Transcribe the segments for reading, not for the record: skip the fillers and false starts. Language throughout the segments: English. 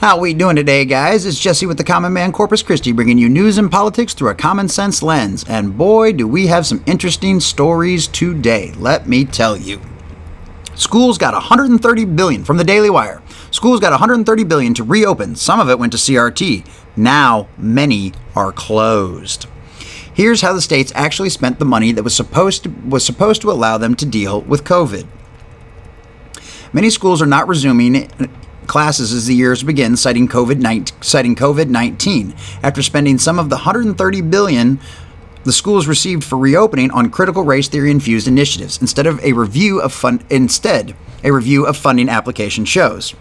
How we doing today, guys? It's Jesse with the Common Man, Corpus Christi, bringing you news and politics through a common sense lens. And boy, do we have some interesting stories today, let me tell you. Schools got $130 billion from the Daily Wire. Schools got $130 billion to reopen. Some of it went to CRT. Now, many are closed. Here's how the states actually spent the money that was supposed to allow them to deal with COVID. Many schools are not resuming classes as the years begin, citing COVID-19. After spending some of the $130 billion the schools received for reopening on critical race theory infused initiatives, instead a review of funding application shows.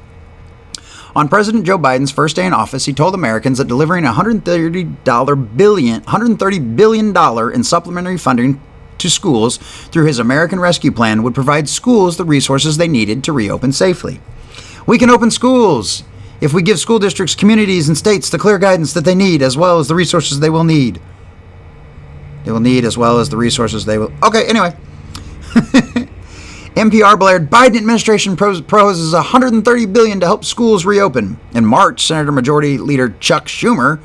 On President Joe Biden's first day in office, he told Americans that delivering $130 billion in supplementary funding to schools through his American Rescue Plan would provide schools the resources they needed to reopen safely. We can open schools if we give school districts, communities, and states the clear guidance that they need, as well as the resources they will need. Okay, anyway. NPR blared, Biden administration proposes $130 billion to help schools reopen. In March, Senator Majority Leader Chuck Schumer,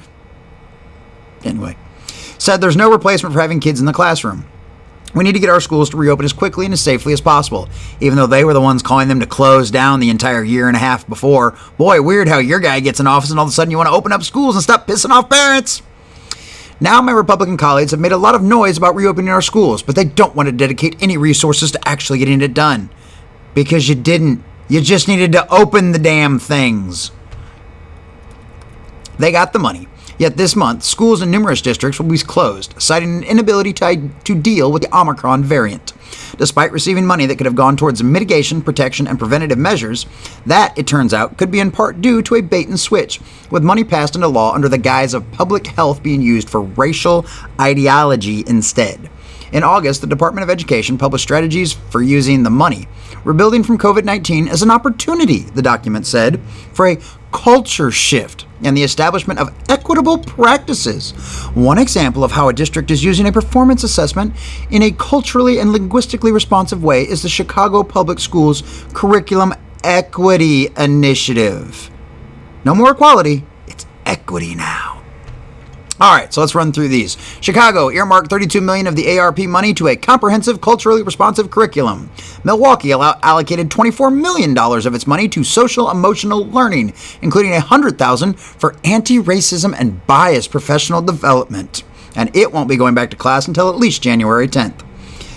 said there's no replacement for having kids in the classroom. We need to get our schools to reopen as quickly and as safely as possible, even though they were the ones calling them to close down the entire year and a half before. Boy, weird how your guy gets in office and all of a sudden you want to open up schools and stop pissing off parents. Now my Republican colleagues have made a lot of noise about reopening our schools, but they don't want to dedicate any resources to actually getting it done. Because you didn't. You just needed to open the damn things. They got the money. Yet this month, schools in numerous districts will be closed, citing an inability to deal with the Omicron variant. Despite receiving money that could have gone towards mitigation, protection, and preventative measures, that, it turns out, could be in part due to a bait and switch, with money passed into law under the guise of public health being used for racial ideology instead. In August, the Department of Education published strategies for using the money. Rebuilding from COVID-19 is an opportunity, the document said, for a culture shift and the establishment of equitable practices. One example of how a district is using a performance assessment in a culturally and linguistically responsive way is the Chicago Public Schools Curriculum Equity Initiative. No more equality, it's equity now. All right, so let's run through these. Chicago earmarked $32 million of the ARP money to a comprehensive, culturally responsive curriculum. Milwaukee allocated $24 million of its money to social-emotional learning, including $100,000 for anti-racism and bias professional development. And it won't be going back to class until at least January 10th.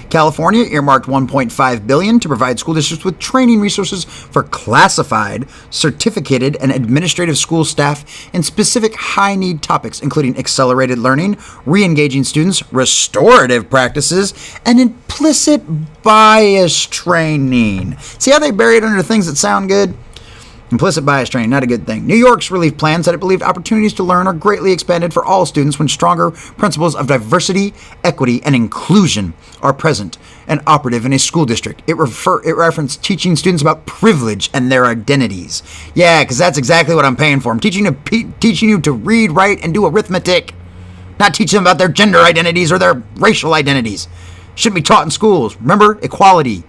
California earmarked $1.5 billion to provide school districts with training resources for classified, certificated, and administrative school staff in specific high-need topics, including accelerated learning, re-engaging students, restorative practices, and implicit bias training. See how they bury it under things that sound good? Implicit bias training, not a good thing. New York's relief plan said it believed opportunities to learn are greatly expanded for all students when stronger principles of diversity, equity, and inclusion are present and operative in a school district. It referenced teaching students about privilege and their identities. Yeah, because that's exactly what I'm paying for. I'm teaching you to read, write, and do arithmetic. Not teaching them about their gender identities or their racial identities. Shouldn't be taught in schools. Remember, equality.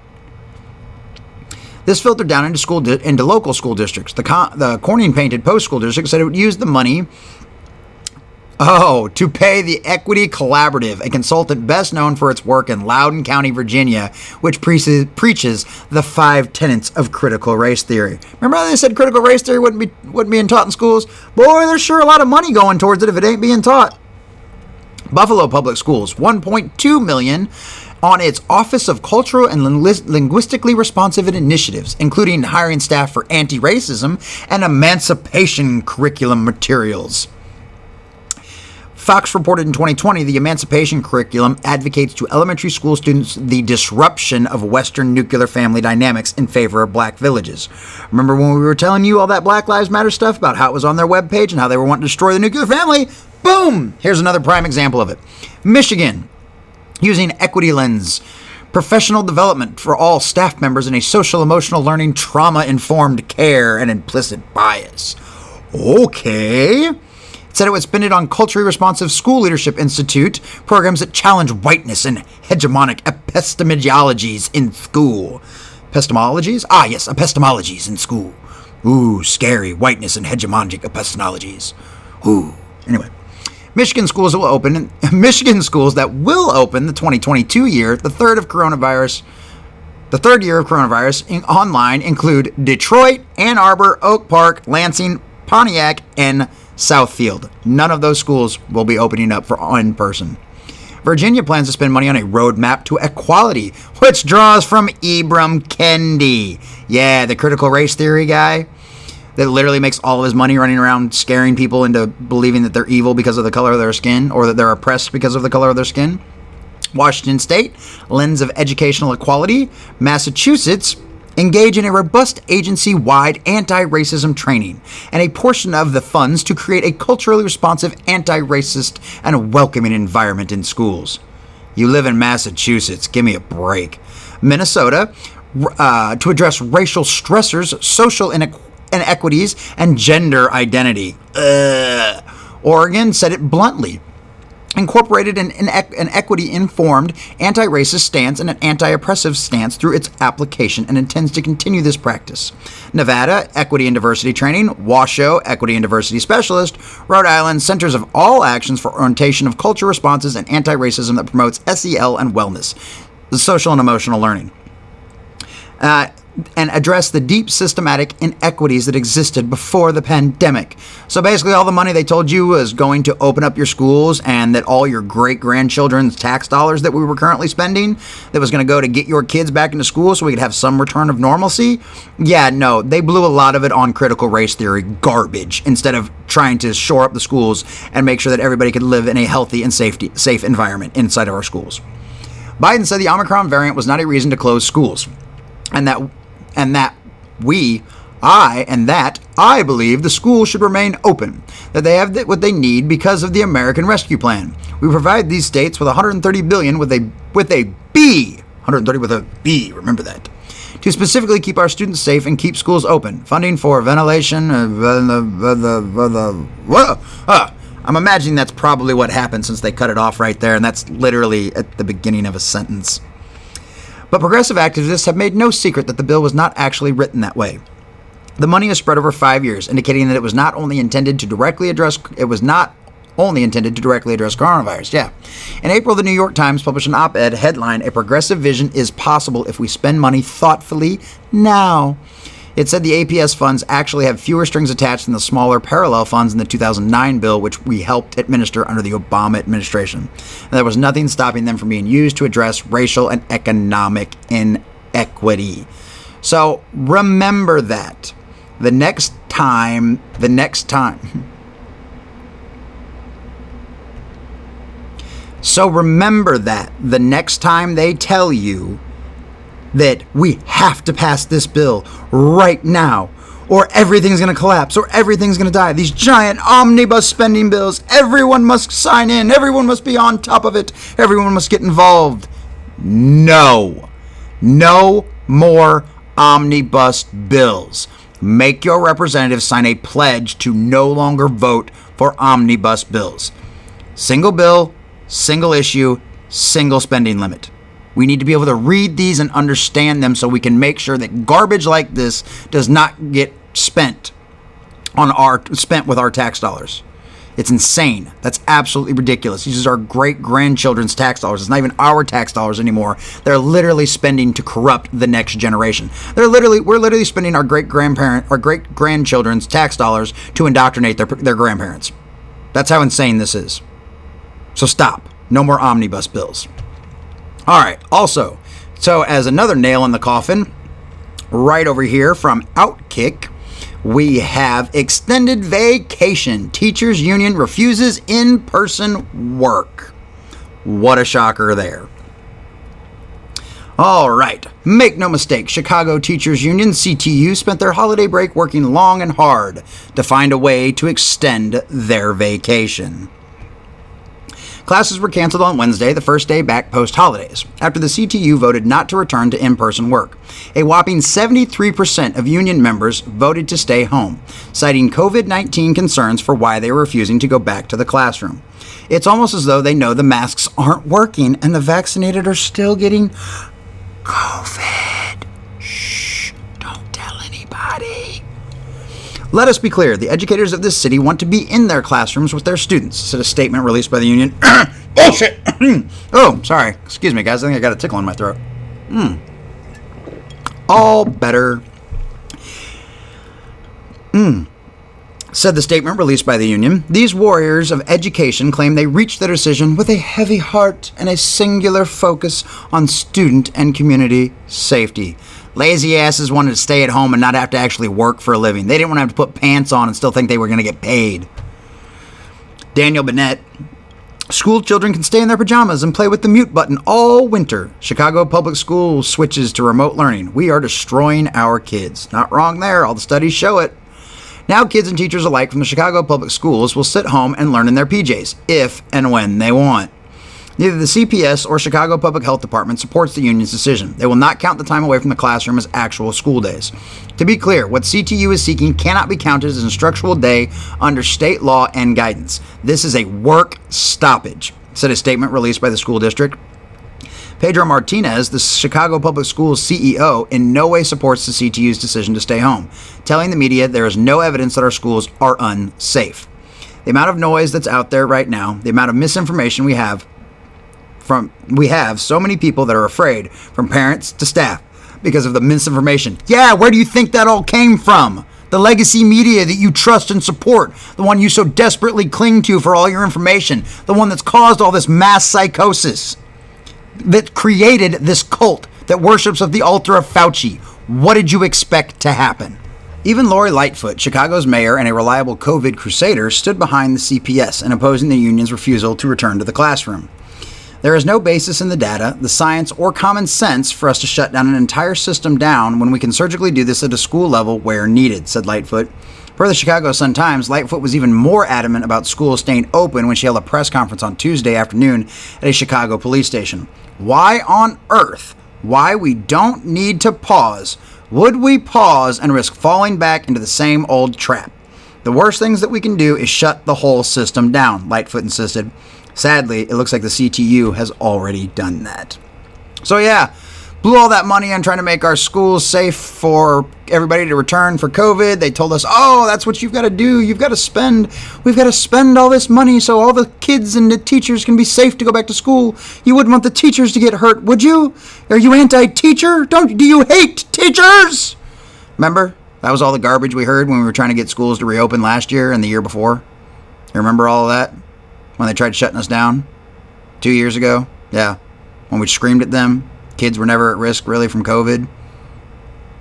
This filtered down into local school districts. The Corning Painted Post School District said it would use the money to pay the Equity Collaborative, a consultant best known for its work in Loudoun County, Virginia, which preaches the 5 tenets of critical race theory. Remember how they said critical race theory wouldn't be taught in schools? Boy, there's sure a lot of money going towards it if it ain't being taught. Buffalo Public Schools, $1.2 million on its Office of Cultural and Linguistically Responsive Initiatives, including hiring staff for anti-racism and emancipation curriculum materials. Fox reported in 2020 the emancipation curriculum advocates to elementary school students the disruption of Western nuclear family dynamics in favor of black villages. Remember when we were telling you all that Black Lives Matter stuff about how it was on their webpage and how they were wanting to destroy the nuclear family? Boom! Here's another prime example of it. Michigan, using Equity Lens, professional development for all staff members in a social-emotional learning, trauma-informed care, and implicit bias. Okay. It said it would spend it on culturally responsive school leadership institute, programs that challenge whiteness and hegemonic epistemologies in school. Epistemologies? Ah, yes, epistemologies in school. Ooh, scary. Whiteness and hegemonic epistemologies. Ooh. Anyway. Michigan schools that will open the 2022 year, the third year of coronavirus online include Detroit, Ann Arbor, Oak Park, Lansing, Pontiac, and Southfield. None of those schools will be opening up for in-person. Virginia plans to spend money on a roadmap to equality, which draws from Ibram Kendi. Yeah, the critical race theory guy that literally makes all of his money running around scaring people into believing that they're evil because of the color of their skin, or that they're oppressed because of the color of their skin. Washington State, lens of educational equality. Massachusetts, engage in a robust agency-wide anti-racism training and a portion of the funds to create a culturally responsive, anti-racist, and welcoming environment in schools. You live in Massachusetts. Give me a break. Minnesota, to address racial stressors, social inequities, and gender identity. Oregon said it bluntly. Incorporated an equity-informed, anti-racist stance and an anti-oppressive stance through its application and intends to continue this practice. Nevada, equity and diversity training. Washoe, equity and diversity specialist. Rhode Island, centers of all actions for orientation of culture responses and anti-racism that promotes SEL and wellness, the social and emotional learning. And address the deep systematic inequities that existed before the pandemic. So basically all the money they told you was going to open up your schools, and that all your great-grandchildren's tax dollars that we were currently spending, that was going to go to get your kids back into school so we could have some return of normalcy. Yeah, no, they blew a lot of it on critical race theory garbage instead of trying to shore up the schools and make sure that everybody could live in a healthy and safe environment inside of our schools. Biden said the Omicron variant was not a reason to close schools, and that I believe the schools should remain open, that they have what they need because of the American Rescue Plan. We provide these states with $130 billion with a B, 130 with a B, remember that, to specifically keep our students safe and keep schools open. Funding for ventilation, I'm imagining that's probably what happened since they cut it off right there, and that's literally at the beginning of a sentence. But progressive activists have made no secret that the bill was not actually written that way. The money is spread over 5 years, indicating that it was not only intended to directly address coronavirus. Yeah. In April, the New York Times published an op-ed headline, "A progressive vision is possible if we spend money thoughtfully now." It said the APS funds actually have fewer strings attached than the smaller parallel funds in the 2009 bill, which we helped administer under the Obama administration. And there was nothing stopping them from being used to address racial and economic inequity. So remember that. The next time. So remember that the next time they tell you that we have to pass this bill right now, or everything's going to collapse, or everything's going to die. These giant omnibus spending bills, everyone must sign in, everyone must be on top of it, everyone must get involved. No more omnibus bills. Make your representatives sign a pledge to no longer vote for omnibus bills. Single bill, single issue, single spending limit. We need to be able to read these and understand them so we can make sure that garbage like this does not get spent with our tax dollars. It's insane. That's absolutely ridiculous. These are our great-grandchildren's tax dollars. It's not even our tax dollars anymore. They're literally spending to corrupt the next generation. We're literally spending our great-grandchildren's tax dollars to indoctrinate their grandparents. That's how insane this is. So stop. No more omnibus bills. All right. Also, so as another nail in the coffin, right over here from Outkick, we have extended vacation. Teachers union refuses in-person work. What a shocker there. All right. Make no mistake, Chicago Teachers Union, CTU, spent their holiday break working long and hard to find a way to extend their vacation. Classes were canceled on Wednesday, the first day back post-holidays, after the CTU voted not to return to in-person work. A whopping 73% of union members voted to stay home, citing COVID-19 concerns for why they were refusing to go back to the classroom. It's almost as though they know the masks aren't working and the vaccinated are still getting COVID. Shh, don't tell anybody. Let us be clear, the educators of this city want to be in their classrooms with their students, said a statement released by the union. Bullshit! Oh, sorry. Excuse me, guys. I think I got a tickle in my throat. All better. Said the statement released by the union. These warriors of education claim they reached their decision with a heavy heart and a singular focus on student and community safety. Lazy asses wanted to stay at home and not have to actually work for a living. They didn't want to have to put pants on and still think they were going to get paid. Daniel Bennett. School children can stay in their pajamas and play with the mute button all winter. Chicago Public Schools switches to remote learning. We are destroying our kids. Not wrong there. All the studies show it. Now kids and teachers alike from the Chicago Public Schools will sit home and learn in their PJs, if and when they want. Neither the CPS or Chicago Public Health Department supports the union's decision. They will not count the time away from the classroom as actual school days. To be clear, what CTU is seeking cannot be counted as an instructional day under state law and guidance. This is a work stoppage, said a statement released by the school district. Pedro Martinez, the Chicago Public Schools CEO, in no way supports the CTU's decision to stay home, telling the media there is no evidence that our schools are unsafe. The amount of noise that's out there right now, the amount of misinformation we have so many people that are afraid, from parents to staff, because of the misinformation. Yeah, where do you think that all came from? The legacy media that you trust and support, the one you so desperately cling to for all your information, the one that's caused all this mass psychosis, that created this cult that worships at the altar of Fauci. What did you expect to happen? Even Lori Lightfoot, Chicago's mayor and a reliable COVID crusader, stood behind the CPS and opposing the union's refusal to return to the classroom. There is no basis in the data, the science, or common sense for us to shut down an entire system down when we can surgically do this at a school level where needed, said Lightfoot. Per the Chicago Sun-Times, Lightfoot was even more adamant about schools staying open when she held a press conference on Tuesday afternoon at a Chicago police station. Why on earth? Why we don't need to pause? Would we pause and risk falling back into the same old trap? The worst things that we can do is shut the whole system down, Lightfoot insisted. Sadly, it looks like the CTU has already done that. So yeah, blew all that money on trying to make our schools safe for everybody to return for COVID. They told us, oh, that's what you've got to do. We've got to spend all this money so all the kids and the teachers can be safe to go back to school. You wouldn't want the teachers to get hurt, would you? Are you anti-teacher? Do you hate teachers? Remember? That was all the garbage we heard when we were trying to get schools to reopen last year and the year before. You remember all of that? When they tried shutting us down 2 years ago? Yeah. When we screamed at them. Kids were never at risk, really, from COVID.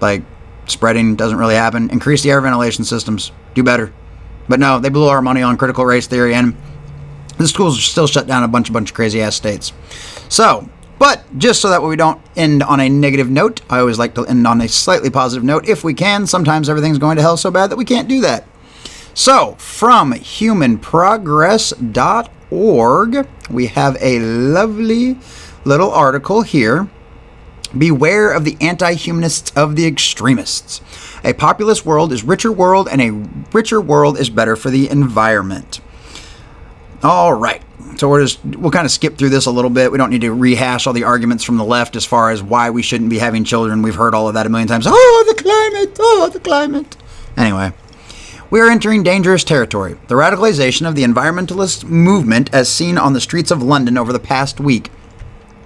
Like, spreading doesn't really happen. Increase the air ventilation systems. Do better. But no, they blew our money on critical race theory, and the schools are still shut down in a bunch of crazy-ass states. So, but just so that we don't end on a negative note, I always like to end on a slightly positive note if we can. Sometimes everything's going to hell so bad that we can't do that. So, from humanprogress.org, we have a lovely little article here. Beware of the anti-humanists of the extremists. A populist world is richer world, and a richer world is better for the environment. All right. So we'll kind of skip through this a little bit. We don't need to rehash all the arguments from the left as far as why we shouldn't be having children. We've heard all of that a million times. Oh, the climate. Anyway. We are entering dangerous territory. The radicalization of the environmentalist movement, as seen on the streets of London over the past week,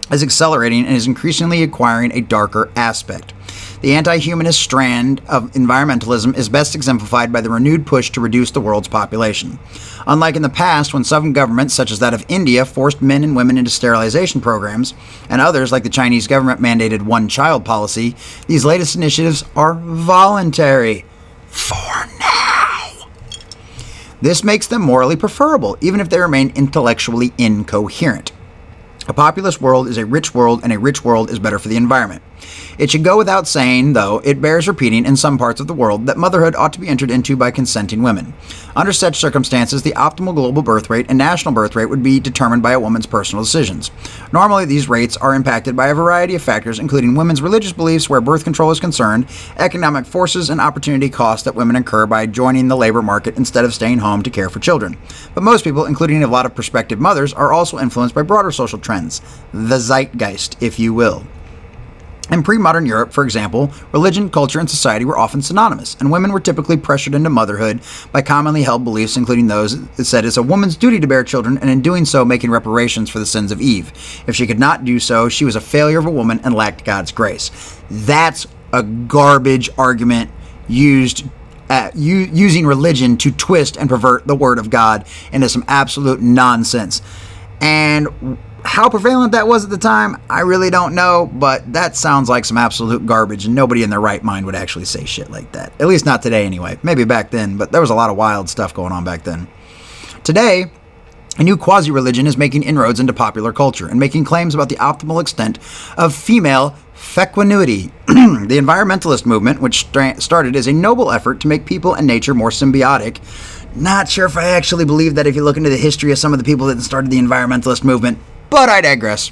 is accelerating and is increasingly acquiring a darker aspect. The anti-humanist strand of environmentalism is best exemplified by the renewed push to reduce the world's population. Unlike in the past, when some governments, such as that of India, forced men and women into sterilization programs, and others, like the Chinese government, mandated one-child policy, these latest initiatives are voluntary. For now. This makes them morally preferable, even if they remain intellectually incoherent. A populist world is a rich world, and a rich world is better for the environment. It should go without saying, though, it bears repeating in some parts of the world that motherhood ought to be entered into by consenting women. Under such circumstances, the optimal global birth rate and national birth rate would be determined by a woman's personal decisions. Normally, these rates are impacted by a variety of factors, including women's religious beliefs where birth control is concerned, economic forces, and opportunity costs that women incur by joining the labor market instead of staying home to care for children. But most people, including a lot of prospective mothers, are also influenced by broader social trends. The zeitgeist, if you will. In pre-modern Europe, for example, religion, culture, and society were often synonymous, and women were typically pressured into motherhood by commonly held beliefs, including those that said it's a woman's duty to bear children, and in doing so, making reparations for the sins of Eve. If she could not do so, she was a failure of a woman and lacked God's grace. That's a garbage argument using religion to twist and pervert the word of God into some absolute nonsense. And how prevalent that was at the time, I really don't know, but that sounds like some absolute garbage, and nobody in their right mind would actually say shit like that. At least not today anyway. Maybe back then, but there was a lot of wild stuff going on back then. Today, a new quasi-religion is making inroads into popular culture and making claims about the optimal extent of female fecundity. The environmentalist movement, which started as a noble effort to make people and nature more symbiotic. Not sure if I actually believe that if you look into the history of some of the people that started the environmentalist movement, but I digress.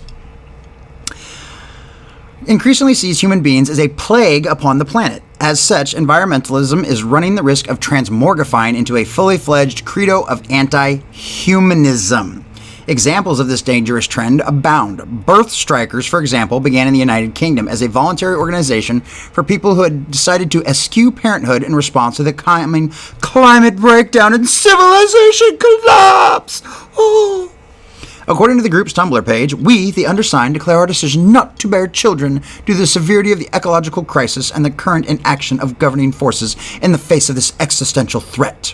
Increasingly sees human beings as a plague upon the planet. As such, environmentalism is running the risk of transmorgifying into a fully fledged credo of anti-humanism. Examples of this dangerous trend abound. Birth Strikers, for example, began in the United Kingdom as a voluntary organization for people who had decided to eschew parenthood in response to the coming climate breakdown and civilization collapse. Oh. According to the group's Tumblr page, we, the undersigned, declare our decision not to bear children due to the severity of the ecological crisis and the current inaction of governing forces in the face of this existential threat.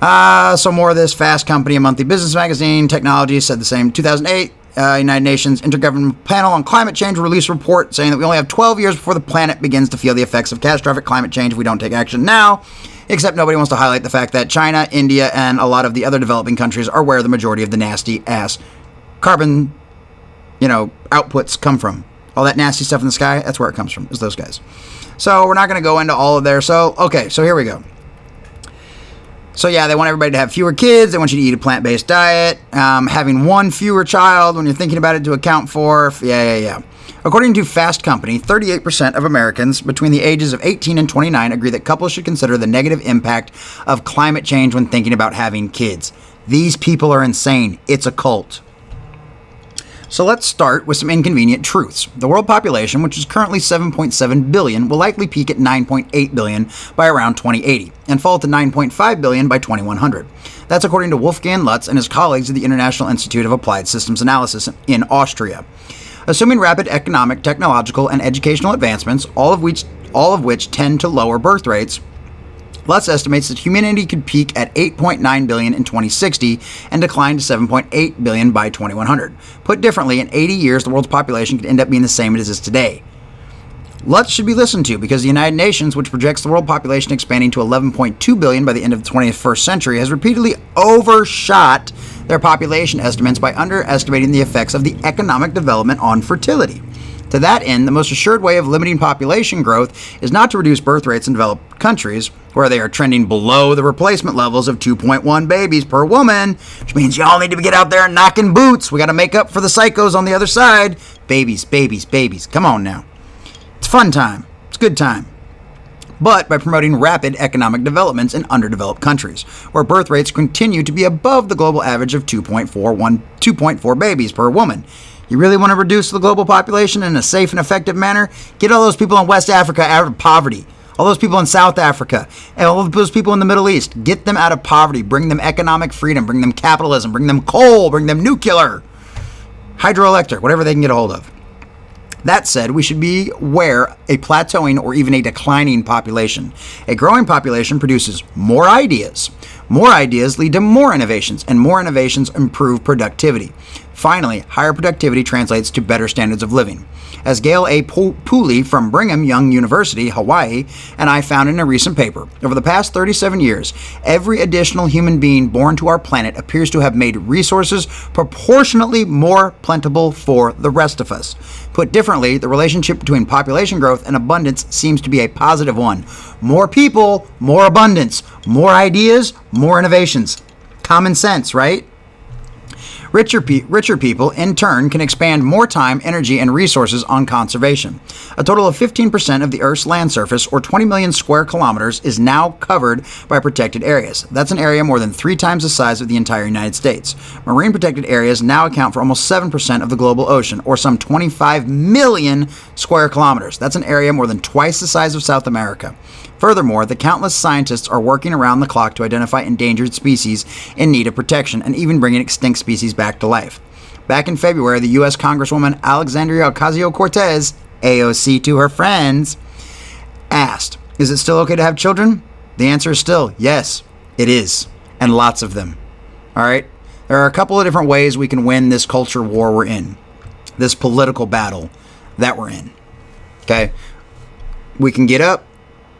So more of this. Fast Company, a monthly business magazine. Technology said the same. 2008, United Nations Intergovernmental Panel on Climate Change released a report saying that we only have 12 years before the planet begins to feel the effects of catastrophic climate change if we don't take action now. Except nobody wants to highlight the fact that China, India, and a lot of the other developing countries are where the majority of the nasty-ass carbon, outputs come from. All that nasty stuff in the sky, that's where it comes from, is those guys. So we're not going to go into all of their... So here we go. So yeah, they want everybody to have fewer kids. They want you to eat a plant-based diet. Having one fewer child when you're thinking about it to account for... Yeah. According to Fast Company, 38% of Americans between the ages of 18 and 29 agree that couples should consider the negative impact of climate change when thinking about having kids. These people are insane. It's a cult. So let's start with some inconvenient truths. The world population, which is currently 7.7 billion, will likely peak at 9.8 billion by around 2080 and fall to 9.5 billion by 2100. That's according to Wolfgang Lutz and his colleagues at the International Institute of Applied Systems Analysis in Austria. Assuming rapid economic, technological, and educational advancements, all of which tend to lower birth rates, Lutz estimates that humanity could peak at 8.9 billion in 2060 and decline to 7.8 billion by 2100. Put differently, in 80 years, the world's population could end up being the same as it is today. Lutz should be listened to because the United Nations, which projects the world population expanding to 11.2 billion by the end of the 21st century, has repeatedly overshot their population estimates by underestimating the effects of the economic development on fertility. To that end, the most assured way of limiting population growth is not to reduce birth rates in developed countries, where they are trending below the replacement levels of 2.1 babies per woman, which means y'all need to get out there and knocking boots. We got to make up for the psychos on the other side. Babies. Come on now. It's fun time. It's good time. But by promoting rapid economic developments in underdeveloped countries, where birth rates continue to be above the global average of 2.4 babies per woman. You really want to reduce the global population in a safe and effective manner? Get all those people in West Africa out of poverty. All those people in South Africa. And all those people in the Middle East. Get them out of poverty. Bring them economic freedom. Bring them capitalism. Bring them coal. Bring them nuclear. Hydroelectric. Whatever they can get a hold of. That said, we should be aware a plateauing or even a declining population. A growing population produces more ideas. More ideas lead to more innovations, and more innovations improve productivity. Finally, higher productivity translates to better standards of living. As Gail A. Pooley from Brigham Young University, Hawaii, and I found in a recent paper, over the past 37 years, every additional human being born to our planet appears to have made resources proportionately more plentiful for the rest of us. Put differently, the relationship between population growth and abundance seems to be a positive one. More people, more abundance. More ideas, more innovations. Common sense, right? Richer people, in turn, can expand more time, energy, and resources on conservation. A total of 15% of the Earth's land surface, or 20 million square kilometers, is now covered by protected areas. That's an area more than 3 times the size of the entire United States. Marine protected areas now account for almost 7% of the global ocean, or some 25 million square kilometers. That's an area more than twice the size of South America. Furthermore, the countless scientists are working around the clock to identify endangered species in need of protection and even bringing extinct species back to life. Back in February, the U.S. Congresswoman Alexandria Ocasio-Cortez, AOC to her friends, asked, "Is it still okay to have children?" The answer is still yes, it is, and lots of them. All right? There are a couple of different ways we can win this culture war we're in, this political battle that we're in. Okay? We can get up.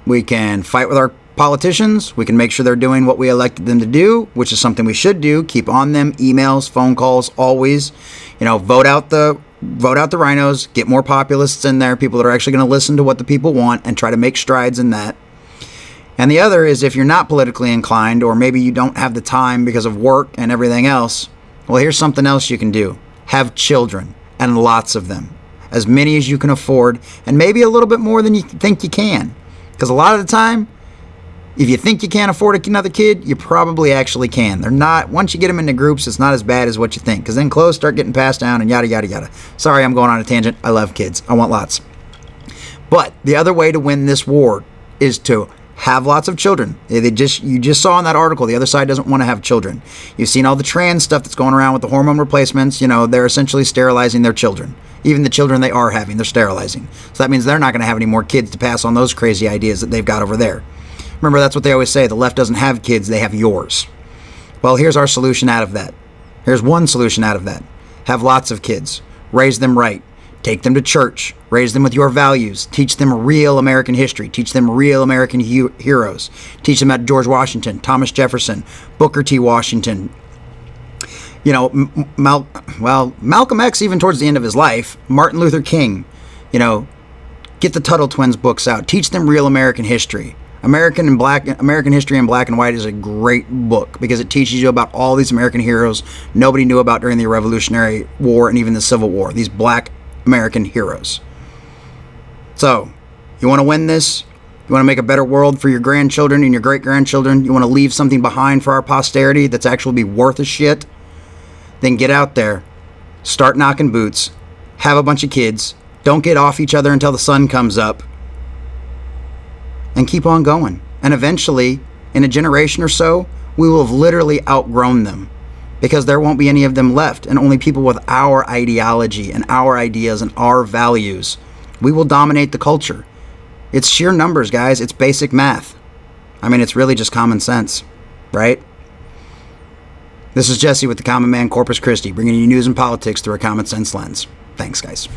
We can fight with our politicians. We can make sure they're doing what we elected them to do, which is something we should do. Keep on them, emails, phone calls, always. Vote out the rhinos. Get more populists in there, people that are actually going to listen to what the people want and try to make strides in that. And the other is, if you're not politically inclined, or maybe you don't have the time because of work and everything else, well, here's something else you can do. Have children, and lots of them. As many as you can afford, and maybe a little bit more than you think you can. Because a lot of the time, if you think you can't afford another kid, you probably actually can. They're not, once you get them into groups, it's not as bad as what you think. Because then clothes start getting passed down and yada, yada, yada. Sorry, I'm going on a tangent. I love kids. I want lots. But the other way to win this war is to have lots of children. You just saw in that article, the other side doesn't want to have children. You've seen all the trans stuff that's going around with the hormone replacements. They're essentially sterilizing their children. Even the children they are having, they're sterilizing. So that means they're not going to have any more kids to pass on those crazy ideas that they've got over there. Remember, that's what they always say. The left doesn't have kids, they have yours. Well, here's our solution out of that. Here's one solution out of that. Have lots of kids. Raise them right. Take them to church. Raise them with your values. Teach them real American history. Teach them real American heroes. Teach them about George Washington, Thomas Jefferson, Booker T. Washington. Malcolm X, even towards the end of his life, Martin Luther King, get the Tuttle Twins books out. Teach them real American history. American History in Black and White is a great book because it teaches you about all these American heroes nobody knew about during the Revolutionary War and even the Civil War. These black American heroes. So, you want to win this? You want to make a better world for your grandchildren and your great-grandchildren? You want to leave something behind for our posterity that's actually be worth a shit? Then get out there, start knocking boots, have a bunch of kids, don't get off each other until the sun comes up, and keep on going. And eventually, in a generation or so, we will have literally outgrown them because there won't be any of them left, and only people with our ideology and our ideas and our values. We will dominate the culture. It's sheer numbers, guys. It's basic math. It's really just common sense, right? This is Jesse with the Common Man Corpus Christi, bringing you news and politics through a common sense lens. Thanks, guys.